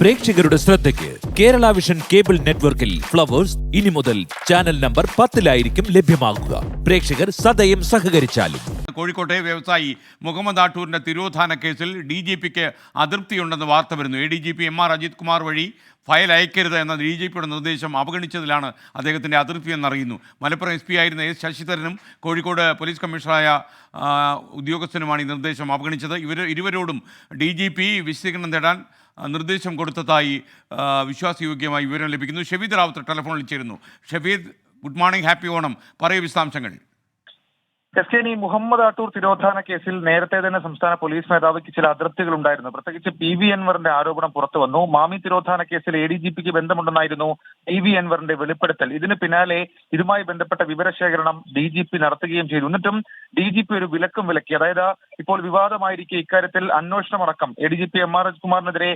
പ്രേക്ഷകരുടെ ശ്രദ്ധയ്ക്ക് Kerala vision cable നെറ്റ്വർക്കിൽ ഫ്ലവേഴ്സ് ഇനി മുതൽ ചാനൽ നമ്പർ 10-ലായിരിക്കും ലഭ്യമാകുക. പ്രേക്ഷകർ സദയം സഹകരിച്ചാലും. കോഴിക്കോട്ടെ വ്യവസായി മുഹമ്മദ് ആട്ടൂരിന്റെ തിരോധാന കേസിൽ DGPക്ക് അതൃപ്തിയുണ്ടെന്ന് വാർത്ത വരുന്നു. ADGP MR അജിത് കുമാർ വഴി ഫയൽ അയക്കരുത് എന്ന DGPയുടെ നിർദ്ദേശം അവഗണിച്ചതിലാണ് അദ്ദേഹത്തിൻ്റെ അതൃപ്തി എന്നറിയുന്നു. മലപ്പുറം SP ആയിരുന്ന S ശശിധരനും കോഴിക്കോട് പോലീസ് കമ്മീഷണറായ ഉദ്യോഗസ്ഥനുമാണ് ഈ നിർദ്ദേശം അവഗണിച്ചത്. ഇരുവരോടും DGP വിശദീകരണം തേടാൻ നിർദ്ദേശം കൊടുത്തതായി വിശ്വാസയോഗ്യമായി വിവരം ലഭിക്കുന്നു. ഷഫീദ് റാവുത്തർ ടെലിഫോണിൽ ചേരുന്നു. Shafeed, good morning, happy Onam. പറയൂ വിശദാംശങ്ങൾ. ക്രിസ്ത്യാനി മുഹമ്മദ് ആട്ടൂർ തിരോധാന കേസിൽ നേരത്തെ തന്നെ സംസ്ഥാന പോലീസ് മേധാവിക്ക് ചില അതൃപ്തികൾ ഉണ്ടായിരുന്നു. പ്രത്യേകിച്ച് PV അൻവറിന്റെ ആരോപണം പുറത്തു വന്നു. മാമി തിരോധാന കേസിൽ ADGPക്ക് ബന്ധമുണ്ടെന്നായിരുന്നു PV അൻവറിന്റെ വെളിപ്പെടുത്തൽ. ഇതിന് പിന്നാലെ ഇതുമായി ബന്ധപ്പെട്ട വിവരശേഖരണം DGP നടത്തുകയും ചെയ്തു. എന്നിട്ടും DGP ഒരു വിലക്കും വിലക്കി. അതായത് ഇപ്പോൾ വിവാദമായിരിക്കെ ഇക്കാര്യത്തിൽ അന്വേഷണമടക്കം ADGP MR അജിത് കുമാറിനെതിരെ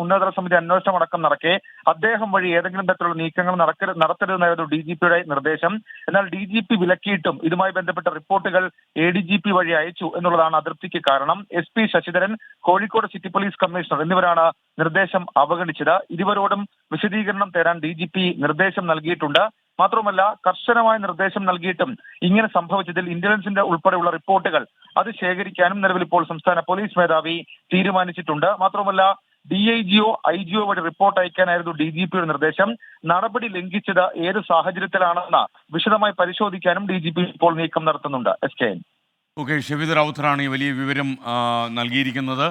ഉന്നതതല സമിതി അന്വേഷണമടക്കം നടക്കെ അദ്ദേഹം വഴി ഏതെങ്കിലും തരത്തിലുള്ള നീക്കങ്ങൾ നടത്തരുതെന്നായിരുന്നു DGPയുടെ നിർദ്ദേശം. എന്നാൽ DGP വിലക്കിയിട്ടും ഇതുമായി ബന്ധപ്പെട്ട റിപ്പോർട്ടുകൾ ADGP വഴി അയച്ചു എന്നുള്ളതാണ് അതൃപ്തിക്ക് കാരണം. SP Sasidharan, Kozhikode city police commissioner എന്നിവരാണ് നിർദ്ദേശം അവഗണിച്ചത്. ഇരുവരോടും വിശദീകരണം തേടാൻ DGP നിർദ്ദേശം നൽകിയിട്ടുണ്ട്. മാത്രമല്ല, കർശനമായ നിർദ്ദേശം നൽകിയിട്ടും ഇങ്ങനെ സംഭവിച്ചതിൽ ഇന്റലിജൻസിന്റെ ഉൾപ്പെടെയുള്ള റിപ്പോർട്ടുകൾ അത് ശേഖരിക്കാനും നിലവിൽ ഇപ്പോൾ സംസ്ഥാന പോലീസ് മേധാവി തീരുമാനിച്ചിട്ടുണ്ട്. മാത്രമല്ല, DIGO IGO വഴി റിപ്പോർട്ട് അയക്കാനായിരുന്നു DGPയുടെ നിർദ്ദേശം. നടപടി ലംഘിച്ചത് ഏത് സാഹചര്യത്തിലാണെന്ന് വിശദമായി പരിശോധിക്കാനും DGP ഇപ്പോൾ നീക്കം നടത്തുന്നുണ്ട്. SKN. ഓക്കെ, ഷഫീദ് റാവുത്തറാണ് ഈ വലിയ വിവരം നൽകിയിരിക്കുന്നത്.